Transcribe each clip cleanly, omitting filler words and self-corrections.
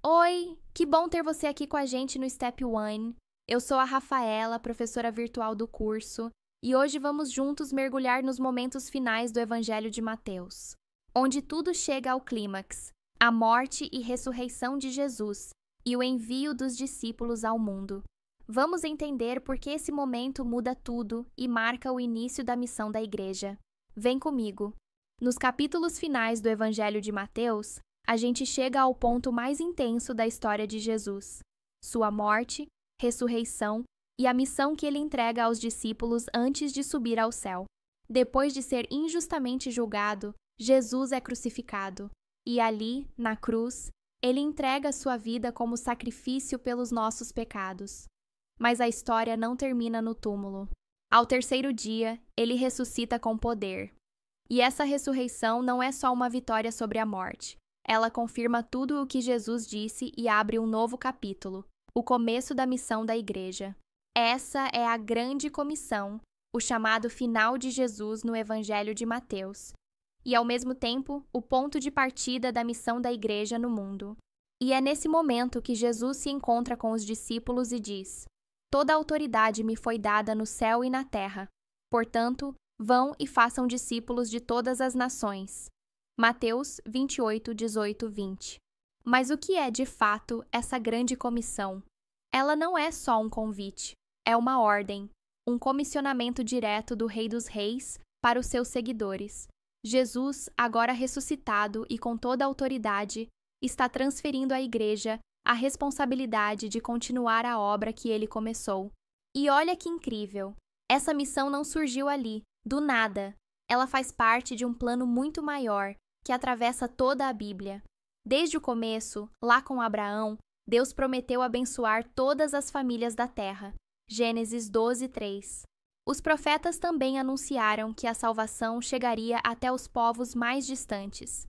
Oi, que bom ter você aqui com a gente no Step One. Eu sou a Rafaela, professora virtual do curso, e hoje vamos juntos mergulhar nos momentos finais do Evangelho de Mateus, onde tudo chega ao clímax, a morte e ressurreição de Jesus e o envio dos discípulos ao mundo. Vamos entender por que esse momento muda tudo e marca o início da missão da Igreja. Vem comigo. Nos capítulos finais do Evangelho de Mateus, a gente chega ao ponto mais intenso da história de Jesus: sua morte, ressurreição e a missão que ele entrega aos discípulos antes de subir ao céu. Depois de ser injustamente julgado, Jesus é crucificado, e ali, na cruz, ele entrega sua vida como sacrifício pelos nossos pecados. Mas a história não termina no túmulo. Ao terceiro dia, ele ressuscita com poder. E essa ressurreição não é só uma vitória sobre a morte. Ela confirma tudo o que Jesus disse e abre um novo capítulo, o começo da missão da Igreja. Essa é a grande comissão, o chamado final de Jesus no Evangelho de Mateus, e ao mesmo tempo o ponto de partida da missão da Igreja no mundo. E é nesse momento que Jesus se encontra com os discípulos e diz: "Toda autoridade me foi dada no céu e na terra. Portanto, vão e façam discípulos de todas as nações." Mateus 28, 18, 20. Mas o que é, de fato, essa grande comissão? Ela não é só um convite, é uma ordem, um comissionamento direto do Rei dos Reis para os seus seguidores. Jesus, agora ressuscitado e com toda a autoridade, está transferindo à Igreja a responsabilidade de continuar a obra que ele começou. E olha que incrível! Essa missão não surgiu ali, do nada. Ela faz parte de um plano muito maior, que atravessa toda a Bíblia. Desde o começo, lá com Abraão, Deus prometeu abençoar todas as famílias da terra. Gênesis 12, 3. Os profetas também anunciaram que a salvação chegaria até os povos mais distantes.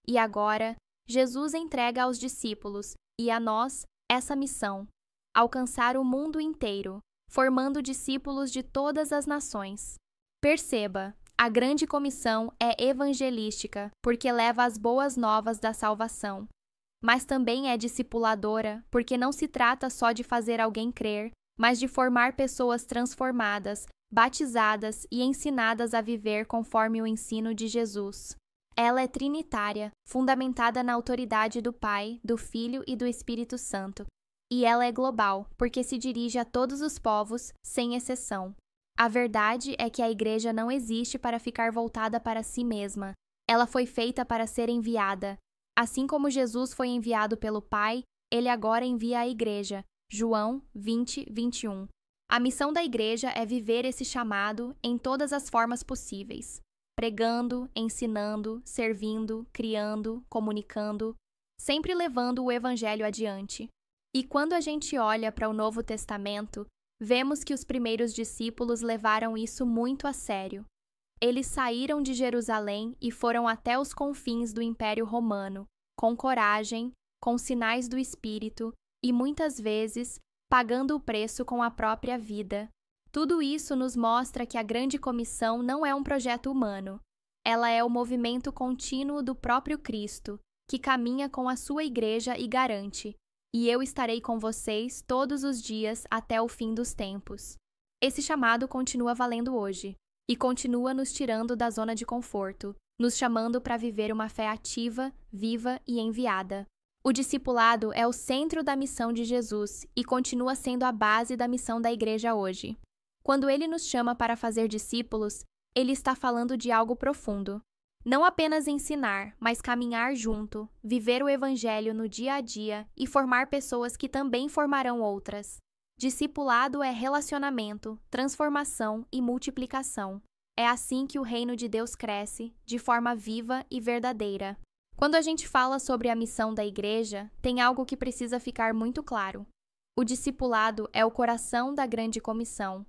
E agora, Jesus entrega aos discípulos e a nós essa missão: alcançar o mundo inteiro, formando discípulos de todas as nações. Perceba, a grande comissão é evangelística, porque leva as boas novas da salvação. Mas também é discipuladora, porque não se trata só de fazer alguém crer, mas de formar pessoas transformadas, batizadas e ensinadas a viver conforme o ensino de Jesus. Ela é trinitária, fundamentada na autoridade do Pai, do Filho e do Espírito Santo. E ela é global, porque se dirige a todos os povos, sem exceção. A verdade é que a Igreja não existe para ficar voltada para si mesma. Ela foi feita para ser enviada. Assim como Jesus foi enviado pelo Pai, ele agora envia a Igreja. João 20, 21. A missão da Igreja é viver esse chamado em todas as formas possíveis: pregando, ensinando, servindo, criando, comunicando, sempre levando o Evangelho adiante. E quando a gente olha para o Novo Testamento, vemos que os primeiros discípulos levaram isso muito a sério. Eles saíram de Jerusalém e foram até os confins do Império Romano, com coragem, com sinais do Espírito e, muitas vezes, pagando o preço com a própria vida. Tudo isso nos mostra que a Grande Comissão não é um projeto humano. Ela é o movimento contínuo do próprio Cristo, que caminha com a sua Igreja e garante: "E eu estarei com vocês todos os dias até o fim dos tempos." Esse chamado continua valendo hoje, e continua nos tirando da zona de conforto, nos chamando para viver uma fé ativa, viva e enviada. O discipulado é o centro da missão de Jesus e continua sendo a base da missão da Igreja hoje. Quando ele nos chama para fazer discípulos, ele está falando de algo profundo. Não apenas ensinar, mas caminhar junto, viver o Evangelho no dia a dia e formar pessoas que também formarão outras. Discipulado é relacionamento, transformação e multiplicação. É assim que o reino de Deus cresce, de forma viva e verdadeira. Quando a gente fala sobre a missão da Igreja, tem algo que precisa ficar muito claro. O discipulado é o coração da grande comissão.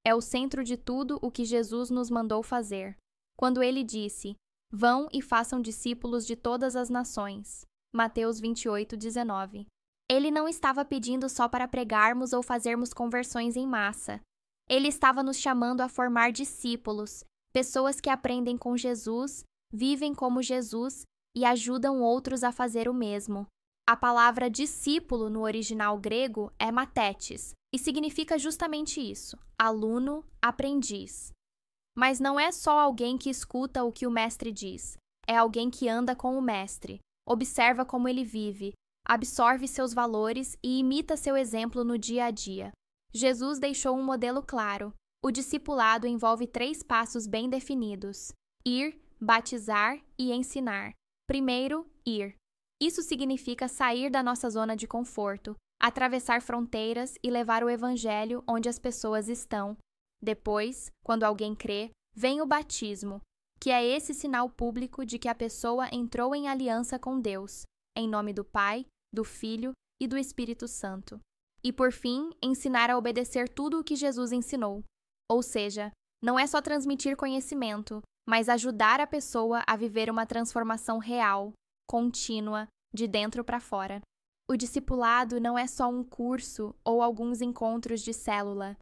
É o centro de tudo o que Jesus nos mandou fazer. Quando ele disse: "Vão e façam discípulos de todas as nações." Mateus 28, 19. Ele não estava pedindo só para pregarmos ou fazermos conversões em massa. Ele estava nos chamando a formar discípulos, pessoas que aprendem com Jesus, vivem como Jesus e ajudam outros a fazer o mesmo. A palavra discípulo no original grego é mathetes e significa justamente isso: aluno, aprendiz. Mas não é só alguém que escuta o que o mestre diz, é alguém que anda com o mestre, observa como ele vive, absorve seus valores e imita seu exemplo no dia a dia. Jesus deixou um modelo claro. O discipulado envolve 3 passos bem definidos: ir, batizar e ensinar. Primeiro, ir. Isso significa sair da nossa zona de conforto, atravessar fronteiras e levar o evangelho onde as pessoas estão. Depois, quando alguém crê, vem o batismo, que é esse sinal público de que a pessoa entrou em aliança com Deus, em nome do Pai, do Filho e do Espírito Santo. E por fim, ensinar a obedecer tudo o que Jesus ensinou. Ou seja, não é só transmitir conhecimento, mas ajudar a pessoa a viver uma transformação real, contínua, de dentro para fora. O discipulado não é só um curso ou alguns encontros de célula.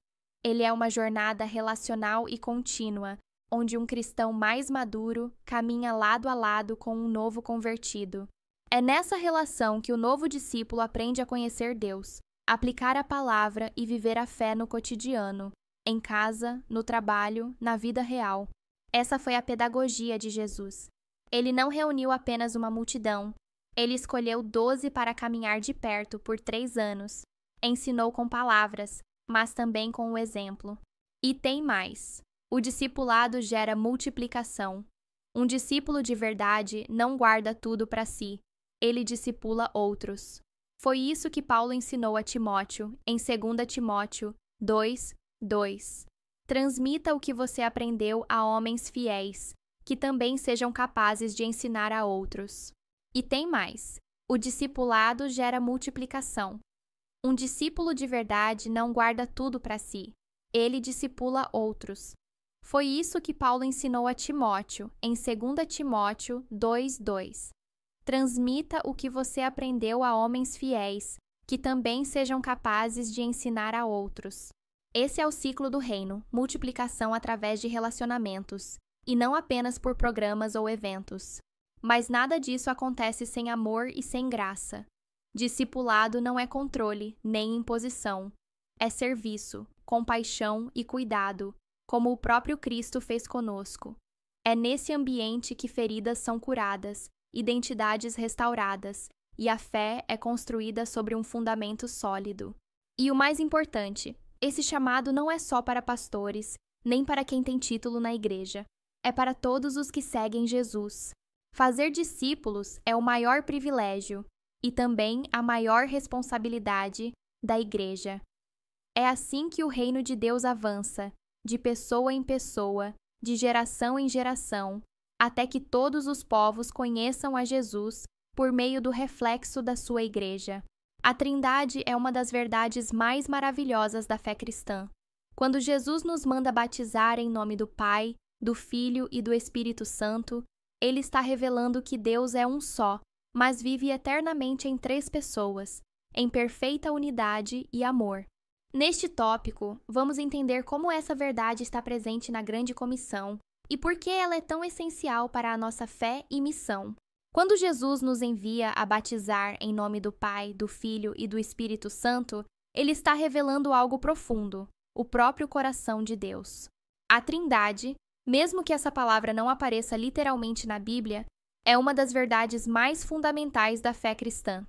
Ele é uma jornada relacional e contínua, onde um cristão mais maduro caminha lado a lado com um novo convertido. É nessa relação que o novo discípulo aprende a conhecer Deus, aplicar a palavra e viver a fé no cotidiano, em casa, no trabalho, na vida real. Essa foi a pedagogia de Jesus. Ele não reuniu apenas uma multidão. Ele escolheu 12 para caminhar de perto por 3 anos. Ensinou com palavras, mas também com o exemplo. E tem mais. O discipulado gera multiplicação. Um discípulo de verdade não guarda tudo para si. Ele discipula outros. Foi isso que Paulo ensinou a Timóteo, em 2 Timóteo 2:2. Transmita o que você aprendeu a homens fiéis, que também sejam capazes de ensinar a outros. E tem mais. O discipulado gera multiplicação. Um discípulo de verdade não guarda tudo para si. Ele discipula outros. Foi isso que Paulo ensinou a Timóteo, em 2 Timóteo 2:2. Transmita o que você aprendeu a homens fiéis, que também sejam capazes de ensinar a outros. Esse é o ciclo do reino, multiplicação através de relacionamentos, e não apenas por programas ou eventos. Mas nada disso acontece sem amor e sem graça. Discipulado não é controle, nem imposição. É serviço, compaixão e cuidado, como o próprio Cristo fez conosco. É nesse ambiente que feridas são curadas, identidades restauradas, e a fé é construída sobre um fundamento sólido. E o mais importante, esse chamado não é só para pastores, nem para quem tem título na igreja. É para todos os que seguem Jesus. Fazer discípulos é o maior privilégio e também a maior responsabilidade da igreja. É assim que o reino de Deus avança, de pessoa em pessoa, de geração em geração, até que todos os povos conheçam a Jesus por meio do reflexo da sua igreja. A Trindade é uma das verdades mais maravilhosas da fé cristã. Quando Jesus nos manda batizar em nome do Pai, do Filho e do Espírito Santo, ele está revelando que Deus é um só, mas vive eternamente em 3 pessoas, em perfeita unidade e amor. Neste tópico, vamos entender como essa verdade está presente na Grande Comissão e por que ela é tão essencial para a nossa fé e missão. Quando Jesus nos envia a batizar em nome do Pai, do Filho e do Espírito Santo, ele está revelando algo profundo, o próprio coração de Deus. A Trindade, mesmo que essa palavra não apareça literalmente na Bíblia, é uma das verdades mais fundamentais da fé cristã.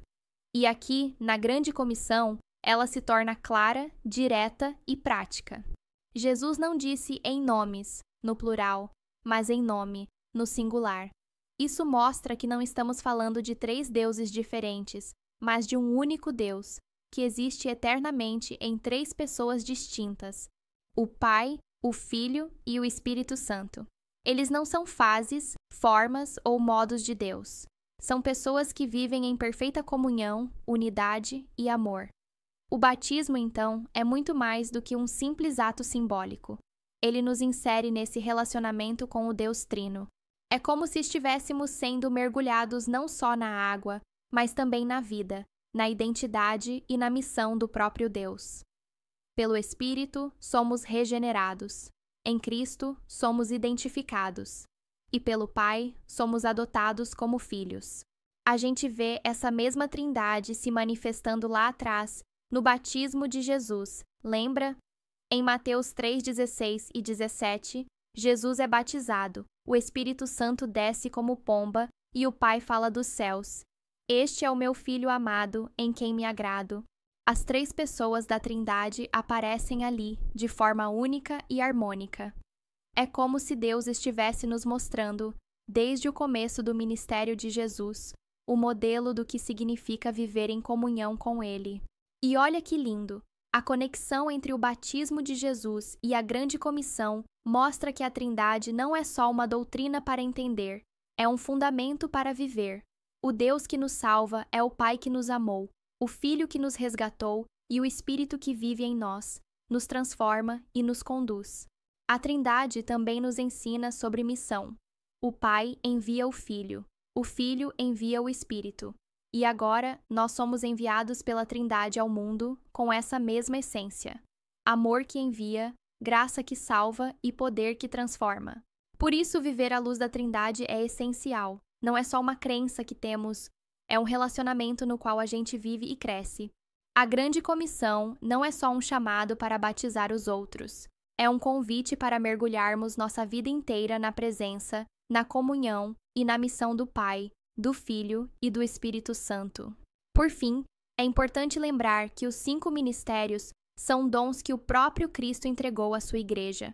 E aqui, na Grande Comissão, ela se torna clara, direta e prática. Jesus não disse em nomes, no plural, mas em nome, no singular. Isso mostra que não estamos falando de 3 deuses diferentes, mas de um único Deus, que existe eternamente em 3 pessoas distintas: o Pai, o Filho e o Espírito Santo. Eles não são fases, formas ou modos de Deus. São pessoas que vivem em perfeita comunhão, unidade e amor. O batismo, então, é muito mais do que um simples ato simbólico. Ele nos insere nesse relacionamento com o Deus Trino. É como se estivéssemos sendo mergulhados não só na água, mas também na vida, na identidade e na missão do próprio Deus. Pelo Espírito, somos regenerados. Em Cristo, somos identificados. E pelo Pai, somos adotados como filhos. A gente vê essa mesma Trindade se manifestando lá atrás, no batismo de Jesus, lembra? Em Mateus 3:16 e 17, Jesus é batizado, o Espírito Santo desce como pomba e o Pai fala dos céus: "Este é o meu Filho amado, em quem me agrado." As três pessoas da Trindade aparecem ali, de forma única e harmônica. É como se Deus estivesse nos mostrando, desde o começo do ministério de Jesus, o modelo do que significa viver em comunhão com Ele. E olha que lindo! A conexão entre o batismo de Jesus e a grande comissão mostra que a Trindade não é só uma doutrina para entender, é um fundamento para viver. O Deus que nos salva é o Pai que nos amou, o Filho que nos resgatou e o Espírito que vive em nós, nos transforma e nos conduz. A Trindade também nos ensina sobre missão. O Pai envia o Filho envia o Espírito. E agora, nós somos enviados pela Trindade ao mundo com essa mesma essência. Amor que envia, graça que salva e poder que transforma. Por isso, viver à luz da Trindade é essencial. Não é só uma crença que temos, é um relacionamento no qual a gente vive e cresce. A grande comissão não é só um chamado para batizar os outros. É um convite para mergulharmos nossa vida inteira na presença, na comunhão e na missão do Pai, do Filho e do Espírito Santo. Por fim, é importante lembrar que os 5 ministérios são dons que o próprio Cristo entregou à sua igreja.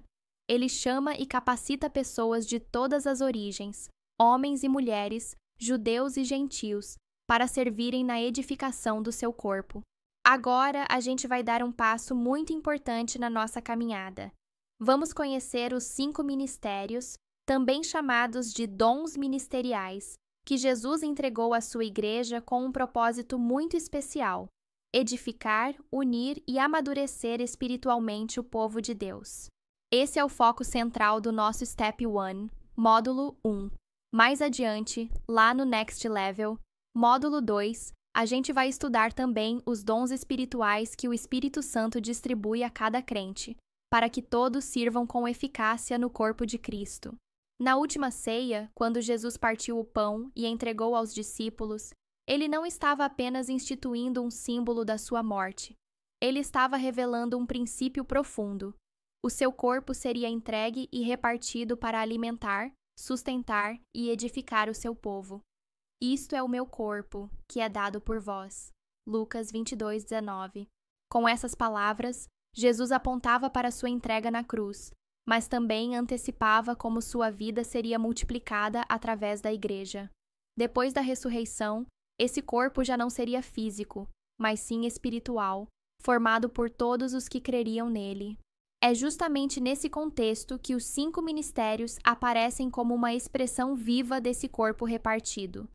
Ele chama e capacita pessoas de todas as origens, homens e mulheres, judeus e gentios, para servirem na edificação do seu corpo. Agora a gente vai dar um passo muito importante na nossa caminhada. Vamos conhecer os 5 ministérios, também chamados de dons ministeriais, que Jesus entregou à sua igreja com um propósito muito especial: edificar, unir e amadurecer espiritualmente o povo de Deus. Esse é o foco central do nosso Step 1, Módulo 1. Mais adiante, lá no Next Level, Módulo 2, a gente vai estudar também os dons espirituais que o Espírito Santo distribui a cada crente, para que todos sirvam com eficácia no corpo de Cristo. Na última ceia, quando Jesus partiu o pão e entregou aos discípulos, ele não estava apenas instituindo um símbolo da sua morte. Ele estava revelando um princípio profundo. O seu corpo seria entregue e repartido para alimentar, sustentar e edificar o seu povo. Isto é o meu corpo, que é dado por vós. Lucas 22:19. Com essas palavras, Jesus apontava para sua entrega na cruz, mas também antecipava como sua vida seria multiplicada através da igreja. Depois da ressurreição, esse corpo já não seria físico, mas sim espiritual, formado por todos os que creriam nele. É justamente nesse contexto que os 5 ministérios aparecem como uma expressão viva desse corpo repartido.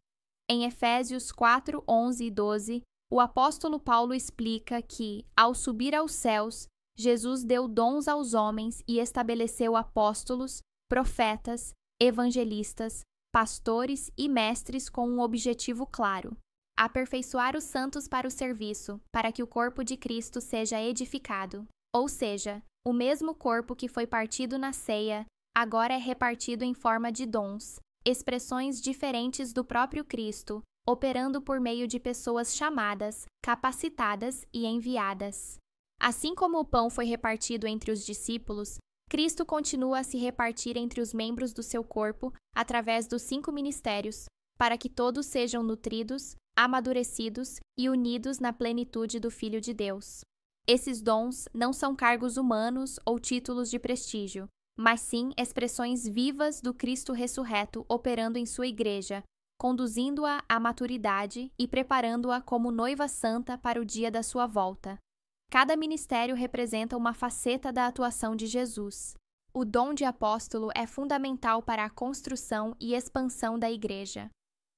Em Efésios 4, 11 e 12, o apóstolo Paulo explica que, ao subir aos céus, Jesus deu dons aos homens e estabeleceu apóstolos, profetas, evangelistas, pastores e mestres com um objetivo claro: aperfeiçoar os santos para o serviço, para que o corpo de Cristo seja edificado. Ou seja, o mesmo corpo que foi partido na ceia, agora é repartido em forma de dons, expressões diferentes do próprio Cristo, operando por meio de pessoas chamadas, capacitadas e enviadas. Assim como o pão foi repartido entre os discípulos, Cristo continua a se repartir entre os membros do seu corpo através dos 5 ministérios, para que todos sejam nutridos, amadurecidos e unidos na plenitude do Filho de Deus. Esses dons não são cargos humanos ou títulos de prestígio, mas sim expressões vivas do Cristo ressurreto operando em sua igreja, conduzindo-a à maturidade e preparando-a como noiva santa para o dia da sua volta. Cada ministério representa uma faceta da atuação de Jesus. O dom de apóstolo é fundamental para a construção e expansão da igreja.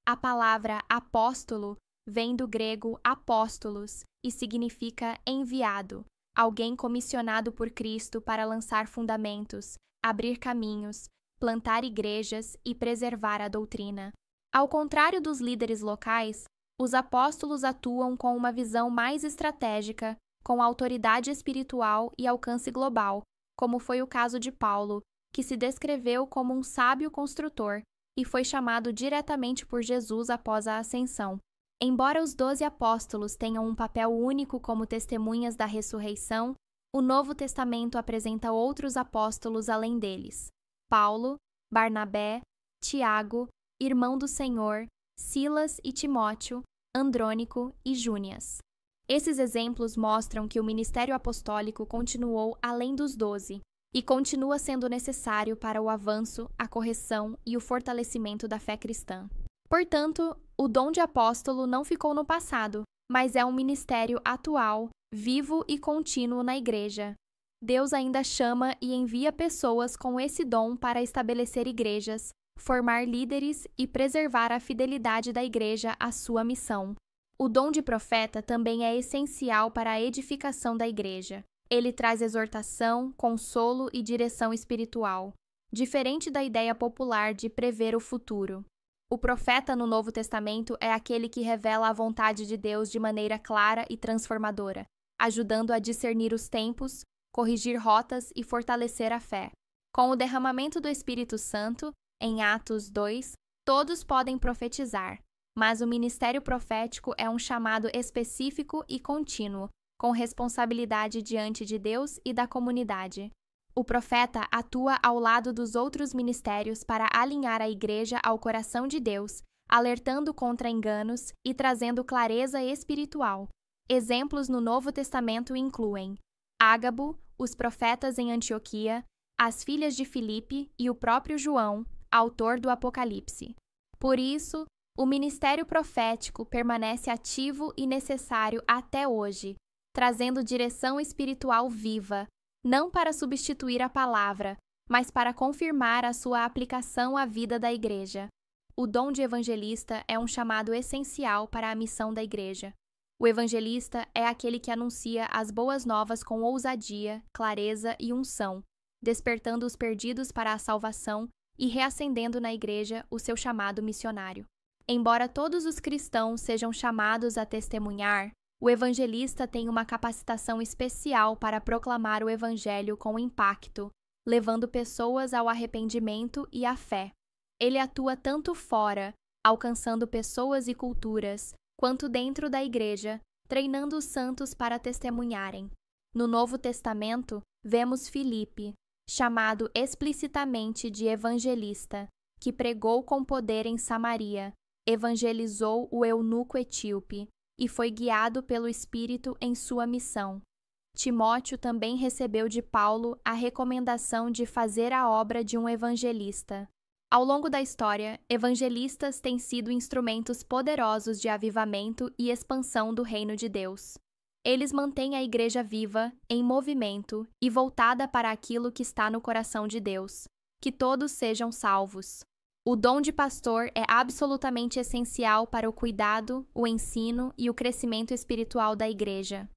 A palavra apóstolo vem do grego apóstolos e significa enviado, alguém comissionado por Cristo para lançar fundamentos, abrir caminhos, plantar igrejas e preservar a doutrina. Ao contrário dos líderes locais, os apóstolos atuam com uma visão mais estratégica, com autoridade espiritual e alcance global, como foi o caso de Paulo, que se descreveu como um sábio construtor, e foi chamado diretamente por Jesus após a ascensão. Embora os 12 apóstolos tenham um papel único como testemunhas da ressurreição, o Novo Testamento apresenta outros apóstolos além deles: Paulo, Barnabé, Tiago, irmão do Senhor, Silas e Timóteo, Andrônico e Júnias. Esses exemplos mostram que o ministério apostólico continuou além dos 12 e continua sendo necessário para o avanço, a correção e o fortalecimento da fé cristã. Portanto, o dom de apóstolo não ficou no passado, mas é um ministério atual, vivo e contínuo na Igreja. Deus ainda chama e envia pessoas com esse dom para estabelecer igrejas, formar líderes e preservar a fidelidade da Igreja à sua missão. O dom de profeta também é essencial para a edificação da Igreja. Ele traz exortação, consolo e direção espiritual, diferente da ideia popular de prever o futuro. O profeta no Novo Testamento é aquele que revela a vontade de Deus de maneira clara e transformadora, ajudando a discernir os tempos, corrigir rotas e fortalecer a fé. Com o derramamento do Espírito Santo, em Atos 2, todos podem profetizar, mas o ministério profético é um chamado específico e contínuo, com responsabilidade diante de Deus e da comunidade. O profeta atua ao lado dos outros ministérios para alinhar a igreja ao coração de Deus, alertando contra enganos e trazendo clareza espiritual. Exemplos no Novo Testamento incluem Ágabo, os profetas em Antioquia, as filhas de Filipe e o próprio João, autor do Apocalipse. Por isso, o ministério profético permanece ativo e necessário até hoje, trazendo direção espiritual viva, não para substituir a palavra, mas para confirmar a sua aplicação à vida da Igreja. O dom de evangelista é um chamado essencial para a missão da Igreja. O evangelista é aquele que anuncia as boas novas com ousadia, clareza e unção, despertando os perdidos para a salvação e reacendendo na Igreja o seu chamado missionário. Embora todos os cristãos sejam chamados a testemunhar, o evangelista tem uma capacitação especial para proclamar o evangelho com impacto, levando pessoas ao arrependimento e à fé. Ele atua tanto fora, alcançando pessoas e culturas, quanto dentro da igreja, treinando os santos para testemunharem. No Novo Testamento, vemos Filipe, chamado explicitamente de evangelista, que pregou com poder em Samaria, evangelizou o eunuco etíope, e foi guiado pelo Espírito em sua missão. Timóteo também recebeu de Paulo a recomendação de fazer a obra de um evangelista. Ao longo da história, evangelistas têm sido instrumentos poderosos de avivamento e expansão do reino de Deus. Eles mantêm a igreja viva, em movimento e voltada para aquilo que está no coração de Deus, que todos sejam salvos. O dom de pastor é absolutamente essencial para o cuidado, o ensino e o crescimento espiritual da igreja.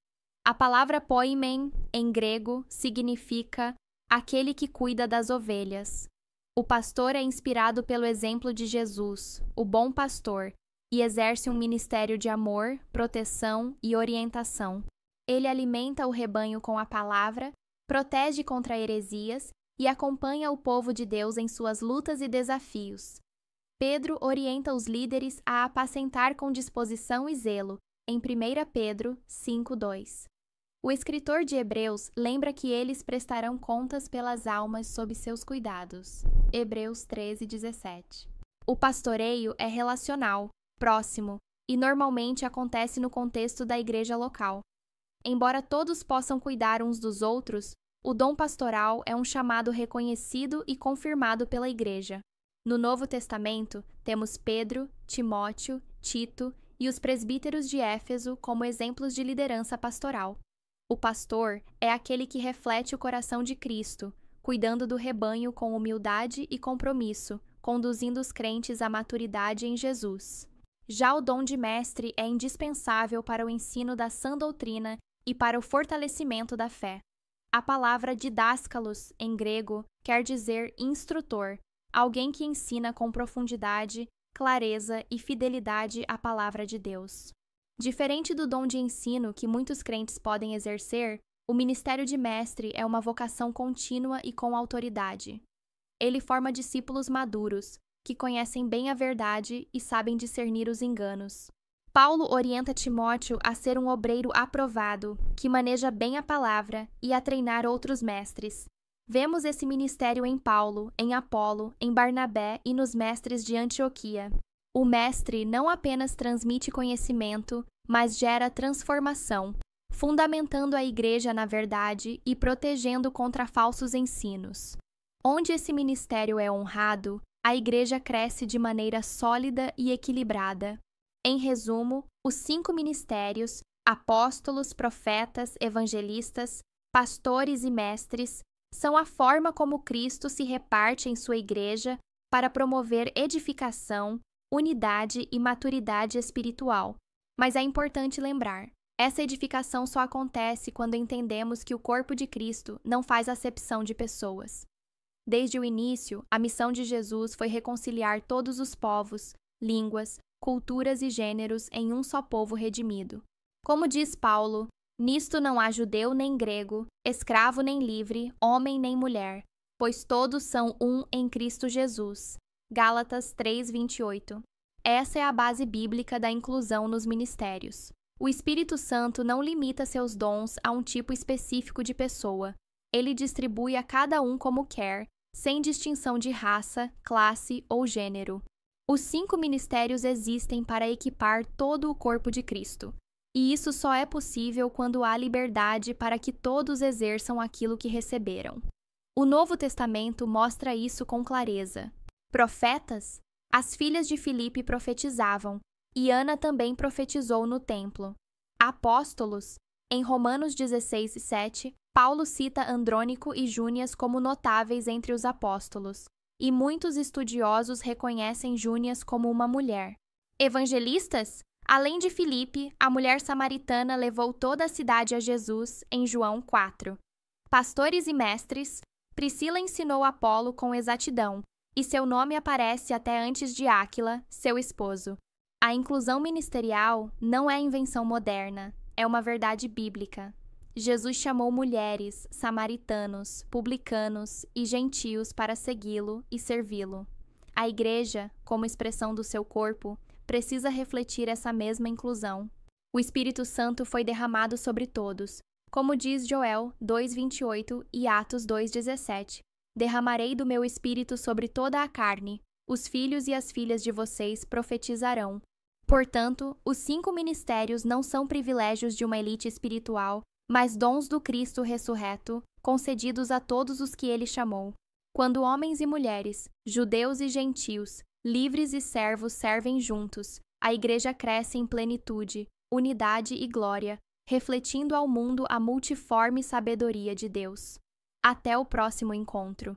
A palavra poimen, em grego, significa aquele que cuida das ovelhas. O pastor é inspirado pelo exemplo de Jesus, o bom pastor, e exerce um ministério de amor, proteção e orientação. Ele alimenta o rebanho com a palavra, protege contra heresias e acompanha o povo de Deus em suas lutas e desafios. Pedro orienta os líderes a apacentar com disposição e zelo, em 1 Pedro 5:2. O escritor de Hebreus lembra que eles prestarão contas pelas almas sob seus cuidados. Hebreus 13:17. O pastoreio é relacional, próximo, e normalmente acontece no contexto da igreja local. Embora todos possam cuidar uns dos outros, o dom pastoral é um chamado reconhecido e confirmado pela Igreja. No Novo Testamento, temos Pedro, Timóteo, Tito e os presbíteros de Éfeso como exemplos de liderança pastoral. O pastor é aquele que reflete o coração de Cristo, cuidando do rebanho com humildade e compromisso, conduzindo os crentes à maturidade em Jesus. Já o dom de mestre é indispensável para o ensino da sã doutrina e para o fortalecimento da fé. A palavra didáscalos, em grego, quer dizer instrutor, alguém que ensina com profundidade, clareza e fidelidade a palavra de Deus. Diferente do dom de ensino que muitos crentes podem exercer, o ministério de mestre é uma vocação contínua e com autoridade. Ele forma discípulos maduros, que conhecem bem a verdade e sabem discernir os enganos. Paulo orienta Timóteo a ser um obreiro aprovado, que maneja bem a palavra e a treinar outros mestres. Vemos esse ministério em Paulo, em Apolo, em Barnabé e nos mestres de Antioquia. O mestre não apenas transmite conhecimento, mas gera transformação, fundamentando a igreja na verdade e protegendo contra falsos ensinos. Onde esse ministério é honrado, a igreja cresce de maneira sólida e equilibrada. Em resumo, os 5 ministérios, apóstolos, profetas, evangelistas, pastores e mestres, são a forma como Cristo se reparte em sua igreja para promover edificação, unidade e maturidade espiritual. Mas é importante lembrar, essa edificação só acontece quando entendemos que o corpo de Cristo não faz acepção de pessoas. Desde o início, a missão de Jesus foi reconciliar todos os povos, línguas, culturas e gêneros em um só povo redimido. Como diz Paulo, nisto não há judeu nem grego, escravo nem livre, homem nem mulher, pois todos são um em Cristo Jesus. Gálatas 3:28. Essa é a base bíblica da inclusão nos ministérios. O Espírito Santo não limita seus dons a um tipo específico de pessoa. Ele distribui a cada um como quer, sem distinção de raça, classe ou gênero. Os 5 ministérios existem para equipar todo o corpo de Cristo. E isso só é possível quando há liberdade para que todos exerçam aquilo que receberam. O Novo Testamento mostra isso com clareza. Profetas? As filhas de Filipe profetizavam, e Ana também profetizou no templo. Apóstolos? Em Romanos 16:7, Paulo cita Andrônico e Júnias como notáveis entre os apóstolos, e muitos estudiosos reconhecem Júnias como uma mulher. Evangelistas? Além de Filipe, a mulher samaritana levou toda a cidade a Jesus, em João 4. Pastores e mestres? Priscila ensinou Apolo com exatidão, e seu nome aparece até antes de Áquila, seu esposo. A inclusão ministerial não é invenção moderna, é uma verdade bíblica. Jesus chamou mulheres, samaritanos, publicanos e gentios para segui-lo e servi-lo. A igreja, como expressão do seu corpo, precisa refletir essa mesma inclusão. O Espírito Santo foi derramado sobre todos, como diz Joel 2:28 e Atos 2:17. Derramarei do meu espírito sobre toda a carne, os filhos e as filhas de vocês profetizarão. Portanto, os 5 ministérios não são privilégios de uma elite espiritual, mas dons do Cristo ressurreto, concedidos a todos os que ele chamou. Quando homens e mulheres, judeus e gentios, livres e servos servem juntos, a igreja cresce em plenitude, unidade e glória, refletindo ao mundo a multiforme sabedoria de Deus. Até o próximo encontro.